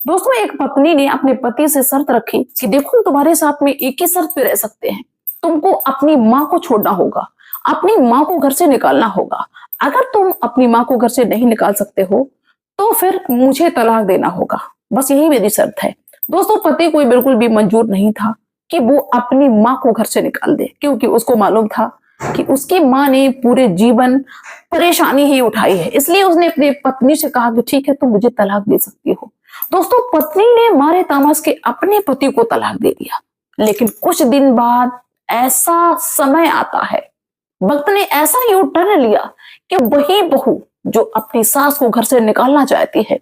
दोस्तों, एक पत्नी ने अपने पति से शर्त रखी कि देखो, तुम्हारे साथ में एक ही शर्त पे रह सकते हैं। तुमको अपनी माँ को छोड़ना होगा, अपनी माँ को घर से निकालना होगा। अगर तुम अपनी माँ को घर से नहीं निकाल सकते हो तो फिर मुझे तलाक देना होगा। बस यही मेरी शर्त है। दोस्तों, पति कोई बिल्कुल भी मंजूर नहीं था कि वो अपनी माँ को घर से निकाल दे, क्योंकि उसको मालूम था कि उसकी माँ ने पूरे जीवन परेशानी ही उठाई है। इसलिए उसने अपनी पत्नी से कहा कि ठीक है, तुम मुझे तलाक दे सकती हो। दोस्तों, पत्नी ने मारे तामस के अपने पति को तलाक दे दिया। लेकिन कुछ दिन बाद ऐसा समय आता है, वक्त ने ऐसा यू टर्न लिया कि वही बहू जो अपनी सास को घर से निकालना चाहती है,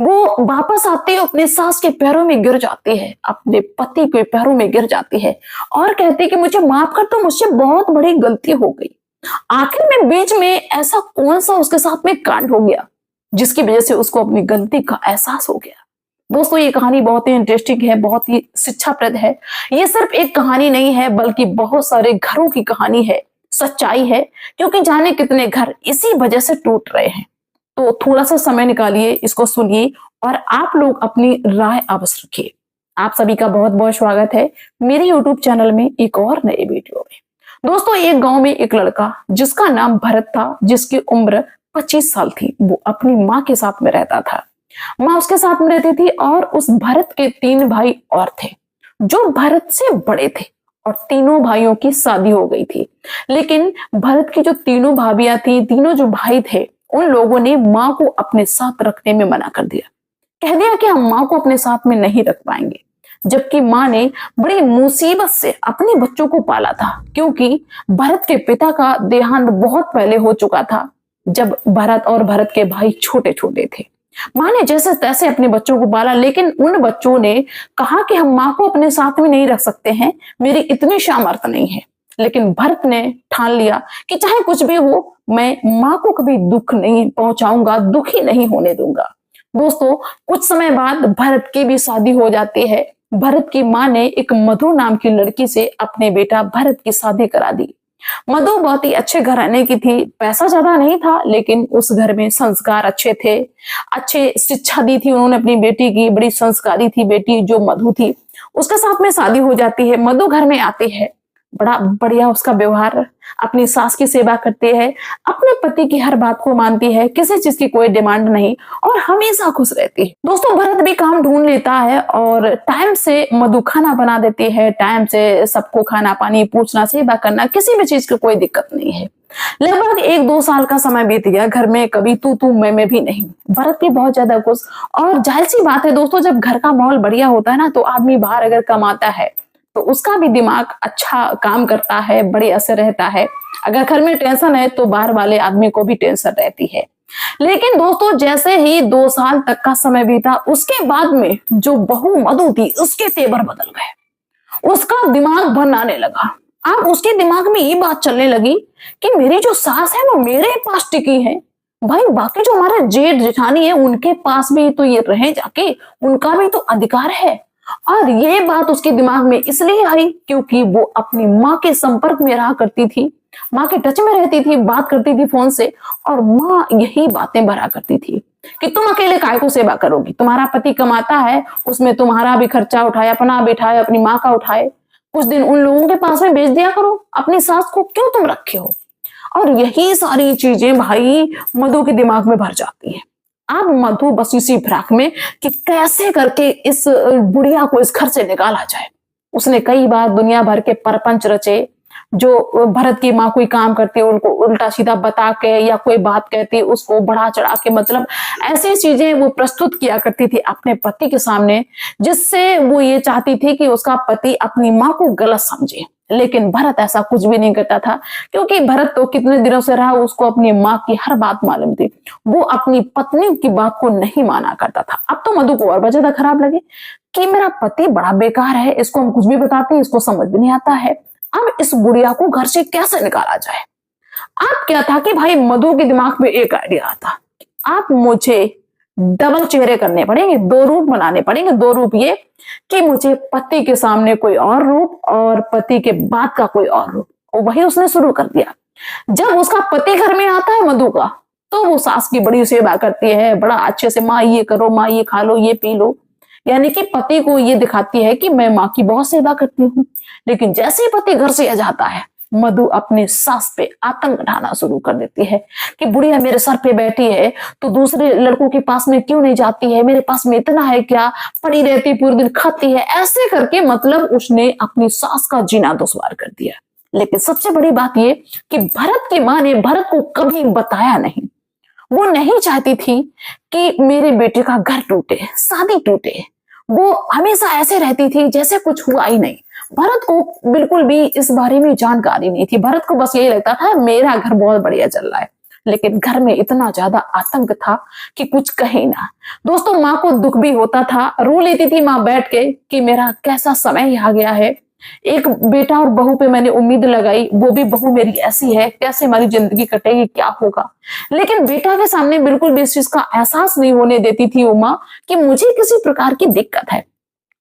वो वापस आती है, अपने सास के पैरों में गिर जाती है, अपने पति के पैरों में गिर जाती है और कहती है कि मुझे माफ कर दो, मुझसे बहुत बड़ी गलती हो गई। आखिर में बीच में ऐसा कौन सा उसके साथ में कांड हो गया जिसकी वजह से उसको अपनी गलती का एहसास हो गया। दोस्तों, ये कहानी बहुत ही इंटरेस्टिंग है, बहुत ही शिक्षाप्रद है। ये सिर्फ एक कहानी नहीं है, बल्कि बहुत सारे घरों की कहानी है, सच्चाई है। क्योंकि जाने कितने घर इसी वजह से टूट रहे हैं। तो थोड़ा सा समय निकालिए, इसको सुनिए और आप लोग अपनी राय अवश्य रखिए। आप सभी का बहुत बहुत स्वागत है मेरे यूट्यूब चैनल में एक और नए वीडियो में। दोस्तों, एक गांव में एक लड़का जिसका नाम भरत था, जिसकी उम्र 25 साल थी, वो अपनी माँ के साथ में रहता था। माँ उसके साथ में रहती थी और उस भरत के 3 भाई और थे जो भरत से बड़े थे और तीनों भाइयों की शादी हो गई थी। लेकिन भरत की जो तीनों भाभियां थी, तीनों जो भाई थे, उन लोगों ने माँ को अपने साथ रखने में मना कर दिया। कह दिया कि हम माँ को अपने साथ में नहीं रख पाएंगे। जबकि माँ ने बड़ी मुसीबत से अपने बच्चों को पाला था, क्योंकि भरत के पिता का देहांत बहुत पहले हो चुका था, जब भरत और भरत के भाई छोटे छोटे थे। माँ ने जैसे तैसे अपने बच्चों को पाला, लेकिन उन बच्चों ने कहा कि हम माँ को अपने साथ में नहीं रख सकते हैं, मेरी इतनी सामर्थ्य नहीं है। लेकिन भरत ने ठान लिया कि चाहे कुछ भी हो, मैं माँ को कभी दुख नहीं पहुंचाऊंगा, दुखी नहीं होने दूंगा। दोस्तों, कुछ समय बाद भरत की भी शादी हो जाती है। भरत की माँ ने एक मधु नाम की लड़की से अपने बेटा भरत की शादी करा दी। मधु बहुत ही अच्छे घराने की थी, पैसा ज्यादा नहीं था, लेकिन उस घर में संस्कार अच्छे थे, अच्छे शिक्षा दी थी उन्होंने अपनी बेटी की। बड़ी संस्कारी थी बेटी जो मधु थी। उसके साथ में शादी हो जाती है। मधु घर में आती है, बड़ा बढ़िया उसका व्यवहार, अपनी सास की सेवा करती है, अपने पति की हर बात को मानती है, किसी चीज की कोई डिमांड नहीं और हमेशा खुश रहती है। दोस्तों, भरत भी काम ढूंढ लेता है और टाइम से मधु खाना बना देती है, टाइम से सबको खाना पानी पूछना, सेवा करना, किसी भी चीज की कोई दिक्कत नहीं है। लगभग 1-2 साल का समय बीत गया, घर में कभी तू मैं भी नहीं। भरत भी बहुत ज्यादा खुश। और जाहिर सी बात है दोस्तों, जब घर का माहौल बढ़िया होता है ना, तो आदमी बाहर अगर कमाता है तो उसका भी दिमाग अच्छा काम करता है, बड़े असर रहता है। अगर घर में टेंशन है तो बाहर वाले आदमी को भी टेंशन रहती है। लेकिन दोस्तों, जैसे ही 2 साल तक का समय बीता, उसके बाद में जो बहू मधु थी, उसके तेवर बदल गए। उसका दिमाग बनाने लगा। अब उसके दिमाग में ये बात चलने लगी कि मेरी जो सास है वो मेरे पास टिकी है, भाई बाकी जो हमारा जेठ जेठानी है उनके पास भी तो ये रहे जाके, उनका भी तो अधिकार है। और ये बात उसके दिमाग में इसलिए आई क्योंकि वो अपनी माँ के संपर्क में रहा करती थी, माँ के टच में रहती थी, बात करती थी फोन से, और माँ यही बातें भरा करती थी कि तुम अकेले काय को सेवा करोगी, तुम्हारा पति कमाता है, उसमें तुम्हारा भी खर्चा उठाए, अपना भी उठाए, अपनी माँ का उठाए, कुछ दिन उन लोगों के पास में भेज दिया करो, अपनी सास को क्यों तुम रखे हो। और यही सारी चीजें भाई मधु के दिमाग में भर जाती है। अब मधु बस इसी फिराक में कि कैसे करके इस बुढ़िया को इस घर से निकाला जाए। उसने कई बार दुनिया भर के परपंच रचे। जो भरत की माँ कोई काम करती है उनको उल्टा सीधा बता के या कोई बात कहती उसको बढ़ा चढ़ा के, मतलब ऐसी चीजें वो प्रस्तुत किया करती थी अपने पति के सामने, जिससे वो ये चाहती थी कि उसका पति अपनी माँ को गलत समझे। लेकिन भरत ऐसा कुछ भी नहीं करता था, क्योंकि भरत तो कितने दिनों से रहा, उसको अपनी माँ की हर बात मालूम थी। वो अपनी पत्नी की बात को नहीं माना करता था। अब तो मधु को और ज्यादा खराब लगे कि मेरा पति बड़ा बेकार है, इसको हम कुछ भी बताते हैं इसको समझ भी नहीं आता है। अब इस बुढ़िया को घर से कैसे निकाला जाए। अब क्या था कि भाई मधु के दिमाग में एक आइडिया आता, आप मुझे डबल चेहरे करने पड़ेंगे, 2 रूप बनाने पड़ेंगे। 2 रूप ये कि मुझे पति के सामने कोई और रूप और पति के बाद का कोई और रूप। और वही उसने शुरू कर दिया। जब उसका पति घर में आता है मधु का, तो वो सास की बड़ी सेवा करती है, बड़ा अच्छे से, माँ ये करो, माँ ये खा लो, ये पी लो। यानी कि पति को ये दिखाती है कि मैं माँ की बहुत सेवा करती हूँ। लेकिन जैसे ही पति घर से आ जाता है, मधु अपनी सास पे आतंक ढाना शुरू कर देती है कि बुढ़िया मेरे सर पे बैठी है तो दूसरे लड़कों के पास में क्यों नहीं जाती है, मेरे पास में इतना है क्या, पड़ी रहती पूरे दिन खाती है। ऐसे करके मतलब उसने अपनी सास का जीना दुश्वार कर दिया। लेकिन सबसे बड़ी बात ये कि भरत की माँ ने भरत को कभी बताया नहीं। वो नहीं चाहती थी कि मेरे बेटे का घर टूटे, शादी टूटे। वो हमेशा ऐसे रहती थी जैसे कुछ हुआ ही नहीं। भरत को बिल्कुल भी इस बारे में जानकारी नहीं थी। भरत को बस यही लगता था मेरा घर बहुत बढ़िया चल रहा है, लेकिन घर में इतना ज्यादा आतंक था कि कुछ कहे ना। दोस्तों, माँ को दुख भी होता था, रो लेती थी माँ बैठ के कि मेरा कैसा समय आ गया है। एक बेटा और बहू पे मैंने उम्मीद लगाई, वो भी बहू मेरी ऐसी है, कैसे हमारी जिंदगी कटेगी, क्या होगा। लेकिन बेटा के सामने बिल्कुल भी इस चीज का एहसास नहीं होने देती थी वो माँ कि मुझे किसी प्रकार की दिक्कत है।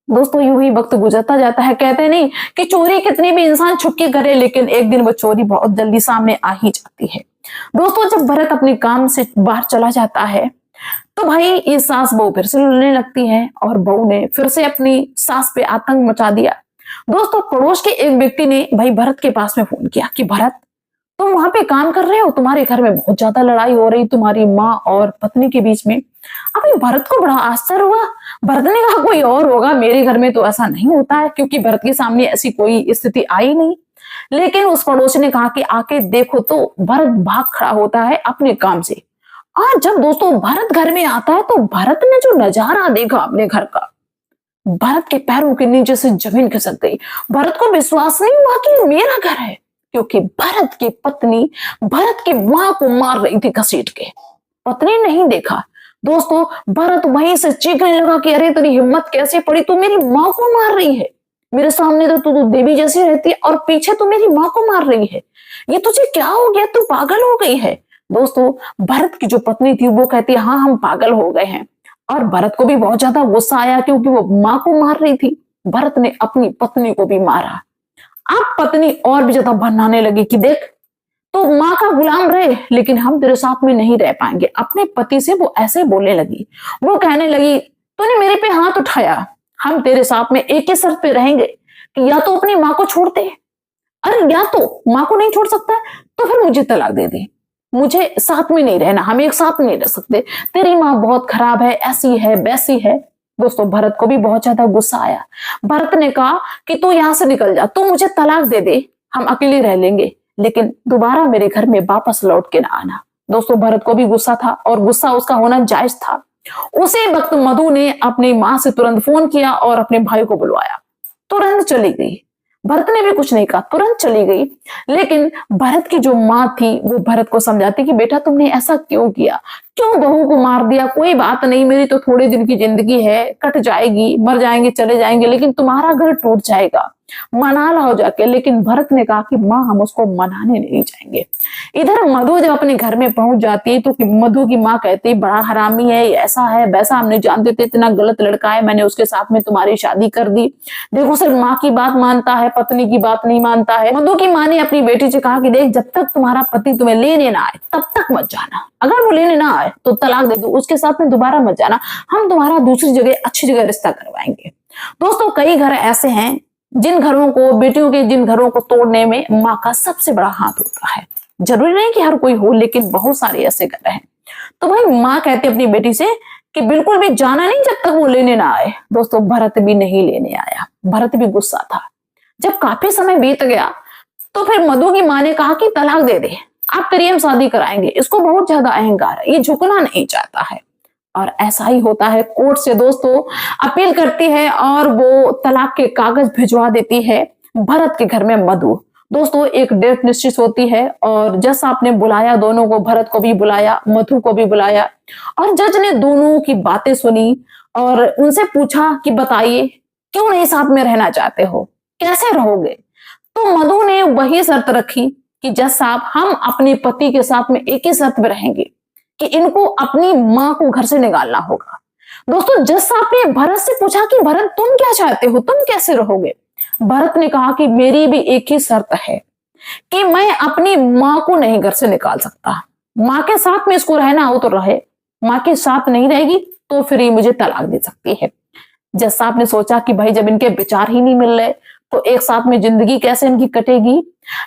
दोस्तों, यूं ही वक्त गुजरता जाता है। कहते नहीं कि चोरी कितनी भी इंसान छुप के करे, लेकिन एक दिन वो चोरी बहुत जल्दी सामने आ ही जाती है। दोस्तों, जब भरत अपने काम से बाहर चला जाता है तो भाई ये सास बहू फिर से लड़ने लगती है और बहू ने फिर से अपनी सास पे आतंक मचा दिया। दोस्तों, पड़ोस के एक व्यक्ति ने भाई भरत के पास में फोन किया कि भरत, तुम वहां पे काम कर रहे हो, तुम्हारे घर में बहुत ज्यादा लड़ाई हो रही तुम्हारी माँ और पत्नी के बीच में। अभी भरत को बड़ा आश्चर्य हुआ। भरत ने कहा कोई और होगा, मेरे घर में तो ऐसा नहीं होता है, क्योंकि भरत के सामने ऐसी कोई स्थिति आई नहीं। लेकिन उस पड़ोसी ने कहा कि आके देखो तो भरत भाग खड़ा होता है अपने काम से। और जब दोस्तों भरत घर में आता है तो भरत ने जो नजारा देखा अपने घर का, भरत के पैरों के नीचे से जमीन खिसक गई। भरत को विश्वास नहीं हुआ कि मेरा घर है, क्योंकि भरत की पत्नी भरत की मां को मार रही थी घसीट के। पत्नी नहीं देखा। दोस्तों, भरत वहीं से चीखने लगा कि अरे तेरी हिम्मत कैसे पड़ी, तू मेरी मां को मार रही है। मेरे सामने तो तू देवी जैसी रहती है और पीछे तू मेरी मां को मार रही है। ये तुझे क्या हो गया, तू पागल हो गई है। दोस्तों, भरत की जो पत्नी थी वो कहती है हाँ हम पागल हो गए हैं। और भरत को भी बहुत ज्यादा गुस्सा आया क्योंकि वो मां को मार रही थी। भरत ने अपनी पत्नी को भी मारा। अब पत्नी और भी ज्यादा भरनाने लगी कि देख, तो माँ का गुलाम रहे लेकिन हम तेरे साथ में नहीं रह पाएंगे। अपने पति से वो ऐसे बोलने लगी। वो कहने लगी तूने मेरे पे हाथ उठाया, हम तेरे साथ में एक ही शर्त पे रहेंगे कि या तो अपनी माँ को छोड़ दे, अरे या तो माँ को नहीं छोड़ सकता तो फिर मुझे तलाक दे दे, मुझे साथ में नहीं रहना, हम एक साथ नहीं रह सकते, तेरी माँ बहुत खराब है, ऐसी है वैसी है। दोस्तों, भरत को भी बहुत ज्यादा गुस्सा आया। भरत ने कहा कि तू यहां से निकल जा, तू मुझे तलाक दे दे, हम अकेले रह लेंगे, लेकिन दोबारा मेरे घर में वापस लौट के ना आना। दोस्तों, भरत को भी गुस्सा था और गुस्सा उसका होना जायज था। उसी वक्त मधु ने अपनी माँ से तुरंत फोन किया और अपने भाई को बुलवाया। तुरंत चली गई। भरत ने भी कुछ नहीं कहा, तुरंत चली गई। लेकिन भरत की जो माँ थी वो भरत को समझाती कि बेटा तुमने ऐसा क्यों किया, क्यों बहू को मार दिया, कोई बात नहीं, मेरी तो थोड़े दिन की जिंदगी है, कट जाएगी, मर जाएंगे चले जाएंगे, लेकिन तुम्हारा घर टूट जाएगा, मना लाओ जाके। लेकिन भरत ने कहा कि माँ हम उसको मनाने नहीं जाएंगे। इधर मधु जब अपने घर में पहुंच जाती है तो मधु की माँ कहती बड़ा हरामी है, ऐसा है वैसा, हमने जानते थे इतना गलत लड़का है, मैंने उसके साथ में तुम्हारी शादी कर दी। देखो सिर्फ माँ की बात मानता है, पत्नी की बात नहीं मानता है। मधु की माँ ने अपनी बेटी से कहा कि देख, जब तक तुम्हारा पति तुम्हें लेने ना आए तब तक मत जाना, अगर वो लेने ना आए तो तलाक दे दो, उसके साथ में दोबारा मत जाना, हम तुम्हारा दूसरी जगह अच्छी जगह रिश्ता करवाएंगे। दोस्तों, कई घर ऐसे हैं जिन घरों को, बेटियों के जिन घरों को तोड़ने में माँ का सबसे बड़ा हाथ होता है। जरूरी नहीं कि हर कोई हो, लेकिन बहुत सारे ऐसे घर हैं। तो भाई माँ कहती अपनी बेटी से कि बिल्कुल भी जाना नहीं जब तक वो लेने ना आए। दोस्तों, भरत भी नहीं लेने आया। भरत भी गुस्सा था। जब काफी समय बीत गया तो फिर मधु की माँ ने कहा कि तलाक दे दे, आप तेरी हम शादी कराएंगे। इसको बहुत ज्यादा अहंकार है, ये झुकना नहीं चाहता है। और ऐसा ही होता है, कोर्ट से दोस्तों अपील करती है और वो तलाक के कागज भिजवा देती है भरत के घर में मधु। दोस्तों, एक डेट निश्चित होती है और जज साहब ने बुलाया दोनों को, भरत को भी बुलाया, मधु को भी बुलाया, और जज ने दोनों की बातें सुनी और उनसे पूछा कि बताइए क्यों नहीं साथ में रहना चाहते हो, कैसे रहोगे। तो मधु ने वही शर्त रखी कि जज साहब हम अपने पति के साथ में एक ही शर्त में रहेंगे कि इनको अपनी माँ को घर से निकालना होगा। दोस्तों, जज साहब ने भरत से पूछा कि भरत तुम क्या चाहते हो, तुम कैसे रहोगे। भरत ने कहा कि मेरी भी एक ही शर्त है कि मैं अपनी माँ को नहीं घर से निकाल सकता, माँ के साथ में इसको रहना हो तो रहे, माँ के साथ नहीं रहेगी तो फिर ये मुझे तलाक दे सकती है। जज साहब ने सोचा कि भाई जब इनके विचार ही नहीं मिल रहे तो एक साथ में जिंदगी कैसे इनकी कटेगी।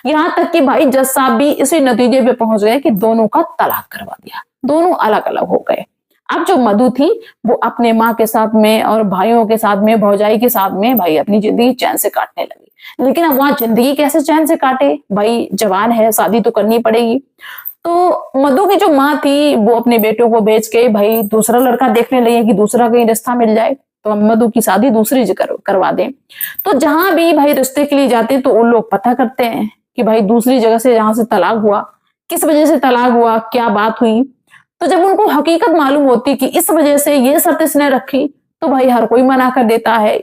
यहां तक कि भाई जज साहब भी इसी नतीजे पे पहुंच गए कि दोनों का तलाक करवा दिया, दोनों अलग अलग हो गए। अब जो मधु थी वो अपने माँ के साथ में और भाइयों के साथ में, भौजाई के साथ में भाई अपनी जिंदगी चैन से काटने लगी। लेकिन अब वहां जिंदगी कैसे चैन से काटे, भाई जवान है, शादी तो करनी पड़ेगी। तो मधु की जो माँ थी वो अपने बेटों को बेच के भाई दूसरा लड़का देखने लगी कि दूसरा कहीं रिश्ता मिल जाए तो हम मधु की शादी दूसरी जगह करवा दें। तो जहां भी भाई रिश्ते के लिए जाते तो उन लोग पता करते हैं कि भाई दूसरी जगह से जहां से तलाक हुआ, किस वजह से तलाक हुआ, क्या बात हुई। तो जब उनको हकीकत मालूम होती कि इस वजह से ये शर्त इसने रखी तो भाई हर कोई मना कर देता है।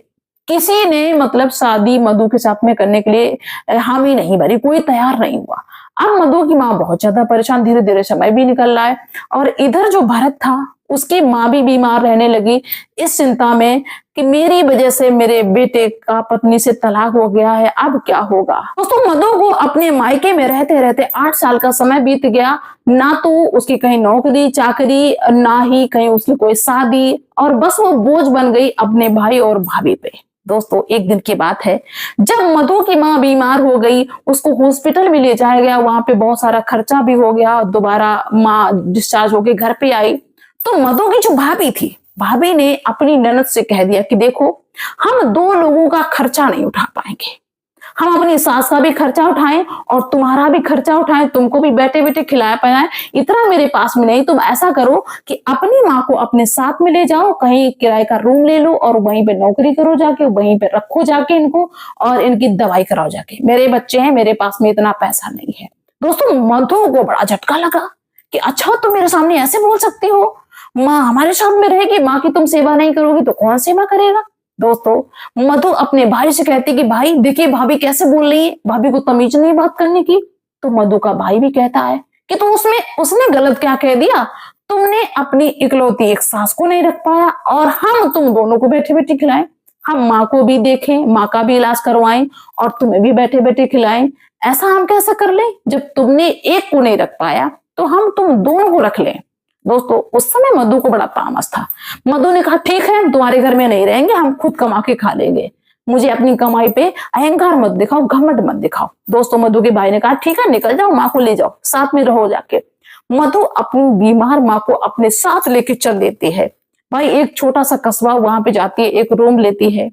किसी ने मतलब शादी मधु के साथ में करने के लिए हामी नहीं भरी, कोई तैयार नहीं हुआ। अब मधु की माँ बहुत ज्यादा परेशान, धीरे धीरे समय भी निकल रहा है और इधर जो भरत था उसकी माँ भी बीमार रहने लगी इस चिंता में कि मेरी वजह से मेरे बेटे का पत्नी से तलाक हो गया है, अब क्या होगा। दोस्तों मधु को अपने मायके में रहते रहते 8 साल का समय बीत गया, ना तो उसकी कहीं नौकरी चाकरी, ना ही कहीं उसकी कोई शादी, और बस वो बोझ बन गई अपने भाई और भाभी पे। दोस्तों एक दिन की बात है जब मधु की माँ बीमार हो गई, उसको हॉस्पिटल भी ले जाया गया, वहां पे बहुत सारा खर्चा भी हो गया, दोबारा माँ डिस्चार्ज होके घर पे आई। तो मधु की जो भाभी थी, भाभी ने अपनी ननद से कह दिया कि देखो हम 2 लोगों का खर्चा नहीं उठा पाएंगे, हम अपनी सास का भी खर्चा उठाएं और तुम्हारा भी खर्चा उठाएं, तुमको भी बैठे बैठे खिलाया पाया, इतना मेरे पास में नहीं। तुम ऐसा करो कि अपनी माँ को अपने साथ में ले जाओ, कहीं किराए का रूम ले लो और वहीं पे नौकरी करो जाके, वहीं पे रखो जाके इनको और इनकी दवाई कराओ जाके, मेरे बच्चे हैं, मेरे पास में इतना पैसा नहीं है। दोस्तों मधु को बड़ा झटका लगा कि अच्छा तुम मेरे सामने ऐसे बोल सकती हो, माँ हमारे साथ में रहेगी, माँ की तुम सेवा नहीं करोगी तो कौन सेवा करेगा। दोस्तों मधु अपने भाई से कहती कि भाई देखिए भाभी कैसे बोल रही है, भाभी को तमीज नहीं बात करने की। तो मधु का भाई भी कहता है कि तो उसने गलत क्या कह दिया, तुमने अपनी इकलौती एक सास को नहीं रख पाया और हम तुम दोनों को बैठे बैठे खिलाएं, हम माँ को भी देखें, माँ का भी इलाज करवाएं और तुम्हें भी बैठे बैठे खिलाएं, ऐसा हम कैसे कर ले, जब तुमने एक को नहीं रख पाया तो हम तुम दोनों को रख लें। दोस्तों उस समय मधु को बड़ा तामस था। मधु ने कहा ठीक है हम तुम्हारे घर में नहीं रहेंगे, हम खुद कमा के खा लेंगे, मुझे अपनी कमाई पे अहंकार मत दिखाओ, घमंड मत दिखाओ। दोस्तों मधु के भाई ने कहा ठीक है निकल जाओ, माँ को ले जाओ, साथ में रहो जाके। मधु अपनी बीमार माँ को अपने साथ लेके चल देती है। भाई एक छोटा सा कस्बा, वहां पे जाती है, एक रूम लेती है।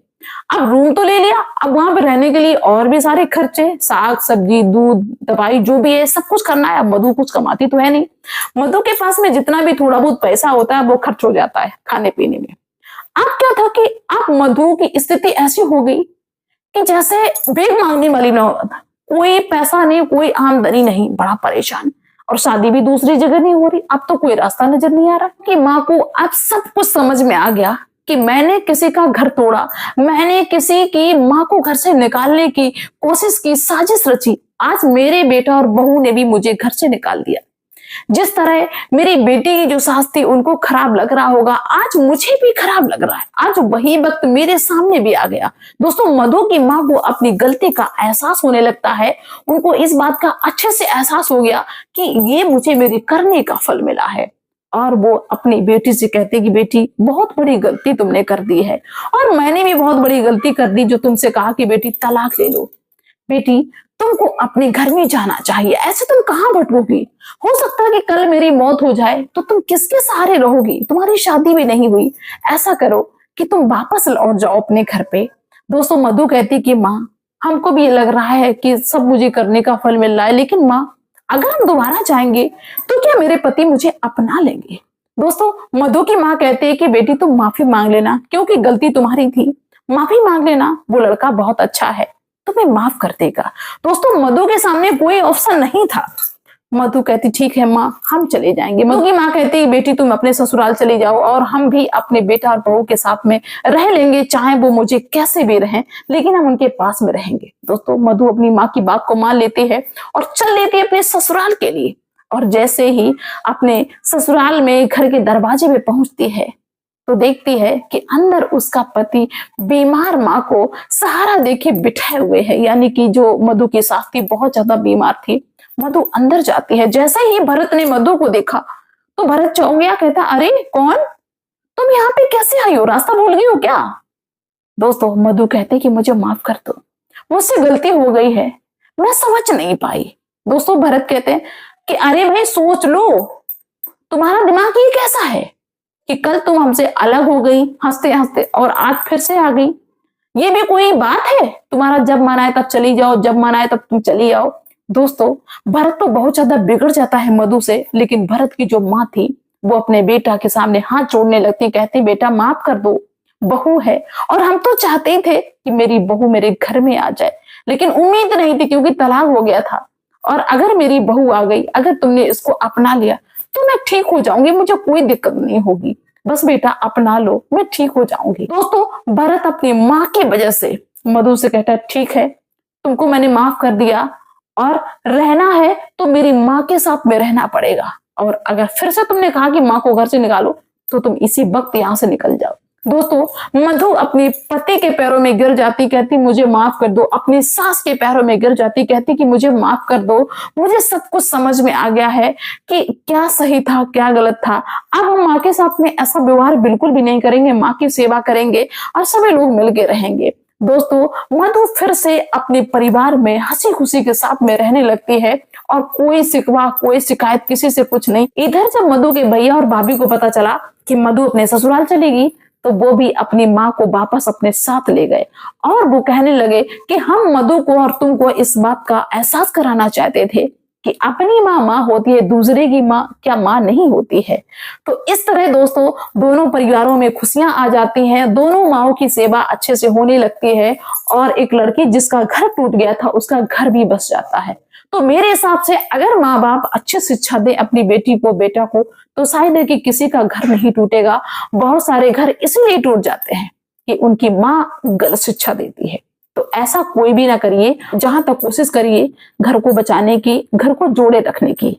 अब रूम तो ले लिया, अब वहां पे रहने के लिए और भी सारे खर्चे, साग सब्जी दूध दवाई जो भी है सब कुछ करना है। अब मधु कुछ कमाती तो है नहीं, मधु के पास में जितना भी थोड़ा बहुत पैसा होता है वो खर्च हो जाता है खाने पीने में। अब क्या था कि अब मधु की स्थिति ऐसी हो गई कि जैसे भीख मांगने वाली ना हो, कोई पैसा नहीं, कोई आमदनी नहीं, बड़ा परेशान, और शादी भी दूसरी जगह नहीं हो रही। अब तो कोई रास्ता नजर नहीं आ रहा कि माँ को अब सब कुछ समझ में आ गया कि मैंने किसी का घर तोड़ा, मैंने किसी की माँ को घर से निकालने की कोशिश की, साजिश रची, आज मेरे बेटा और बहू ने भी मुझे घर से निकाल दिया। जिस तरह मेरी बेटी की जो सास थी उनको खराब लग रहा होगा, आज मुझे भी खराब लग रहा है, आज वही वक्त मेरे सामने भी आ गया। दोस्तों मधु की माँ को अपनी गलती का एहसास होने लगता है, उनको इस बात का अच्छे से एहसास हो गया कि ये मुझे मेरे करने का फल मिला है। और वो अपनी बेटी से कहते कि बेटी बहुत बड़ी गलती तुमने कर दी है और मैंने भी बहुत बड़ी गलती कर दी जो तुमसे कहा कि बेटी तलाक ले लो। बेटी तुमको अपने घर में जाना चाहिए, ऐसे तुम कहां भटकोगी, हो सकता है कि कल मेरी मौत हो जाए तो तुम किसके सहारे रहोगी, तुम्हारी शादी भी नहीं हुई, ऐसा करो कि तुम वापस लौट जाओ अपने घर पे। दोस्तों मधु कहती कि माँ हमको भी ये लग रहा है कि सब मुझे करने का फल मिल रहा है, लेकिन माँ अगर हम दोबारा जाएंगे तो क्या मेरे पति मुझे अपना लेंगे। दोस्तों मधु की माँ कहती है कि बेटी तुम माफी मांग लेना, क्योंकि गलती तुम्हारी थी, माफी मांग लेना, वो लड़का बहुत अच्छा है, तुम्हें माफ कर देगा। दोस्तों मधु के सामने कोई ऑप्शन नहीं था। मधु कहती ठीक है माँ हम चले जाएंगे। मधु की माँ कहती बेटी तुम अपने ससुराल चली जाओ और हम भी अपने बेटा और बहू के साथ में रह लेंगे, चाहे वो मुझे कैसे भी रहें, लेकिन हम उनके पास में रहेंगे। दोस्तों मधु अपनी माँ की बात को मान लेती है और चल लेती है अपने ससुराल के लिए। और जैसे ही अपने ससुराल में घर के दरवाजे पे पहुंचती है तो देखती है कि अंदर उसका पति बीमार माँ को सहारा देके बिठाए हुए है, यानी कि जो मधु की सास थी बहुत ज्यादा बीमार थी। मधु अंदर जाती है, जैसे ही भरत ने मधु को देखा तो भरत चौंक गया, कहता अरे कौन, तुम यहाँ पे कैसे आई हो, रास्ता भूल गई हो क्या। दोस्तों मधु कहते कि मुझे माफ कर दो, मुझसे गलती हो गई है, मैं समझ नहीं पाई। दोस्तों भरत कहते हैं कि अरे भाई सोच लो, तुम्हारा दिमाग ये कैसा है कि कल तुम हमसे अलग हो गई हंसते हंसते और आज फिर से आ गई। ये भी कोई बात है, तुम्हारा जब मन आए तब चली जाओ, जब मन आए तब तुम चली आओ। दोस्तों भरत तो बहुत ज्यादा बिगड़ जाता है मधु से, लेकिन भरत की जो माँ थी वो अपने बेटा के सामने हाथ जोड़ने लगती, कहती बेटा माफ कर दो, बहू है और हम तो चाहते ही थे कि मेरी बहू मेरे घर में आ जाए, लेकिन उम्मीद नहीं थी क्योंकि तलाक हो गया था। और अगर मेरी बहू आ गई, अगर तुमने इसको अपना लिया तो मैं ठीक हो जाऊंगी, मुझे कोई दिक्कत नहीं होगी, बस बेटा अपना लो, मैं ठीक हो जाऊंगी। दोस्तों भरत अपनी माँ की वजह से मधु से कहता है ठीक है, तुमको मैंने माफ कर दिया और रहना है तो मेरी माँ के साथ में रहना पड़ेगा, और अगर फिर से तुमने कहा कि माँ को घर से निकालो तो तुम इसी वक्त यहां से निकल जाओ। दोस्तों मधु अपने पति के पैरों में गिर जाती, कहती मुझे माफ कर दो, अपनी सास के पैरों में गिर जाती, कहती कि मुझे माफ कर दो, मुझे सब कुछ समझ में आ गया है कि क्या सही था क्या गलत था, अब हम माँ के साथ में ऐसा व्यवहार बिल्कुल भी नहीं करेंगे, माँ की सेवा करेंगे और सभी लोग मिलके रहेंगे। दोस्तों मधु फिर से अपने परिवार में हंसी खुशी के साथ में रहने लगती है और कोई शिकवा कोई शिकायत किसी से कुछ नहीं। इधर जब मधु के भैया और भाभी को पता चला कि मधु अपने ससुराल चलेगी तो वो भी अपनी माँ को वापस अपने साथ ले गए और वो कहने लगे कि हम मधु को और तुमको इस बात का एहसास कराना चाहते थे कि अपनी माँ माँ होती है, दूसरे की माँ क्या माँ नहीं होती है। तो इस तरह दोस्तों दोनों परिवारों में खुशियां आ जाती हैं, दोनों माओं की सेवा अच्छे से होने लगती है और एक लड़की जिसका घर टूट गया था उसका घर भी बस जाता है। तो मेरे हिसाब से अगर माँ बाप अच्छी शिक्षा दे अपनी बेटी को बेटा को तो शायद है कि किसी का घर नहीं टूटेगा। बहुत सारे घर इसलिए टूट जाते हैं कि उनकी माँ गलत शिक्षा देती है। तो ऐसा कोई भी ना करिए, जहां तक कोशिश करिए घर को बचाने की, घर को जोड़े रखने की।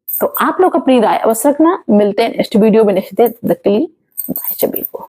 तो आप लोग अपनी राय अवश्य रखना। मिलते हैं नेक्स्ट वीडियो में नेक्स्ट डे। बाय सभी को।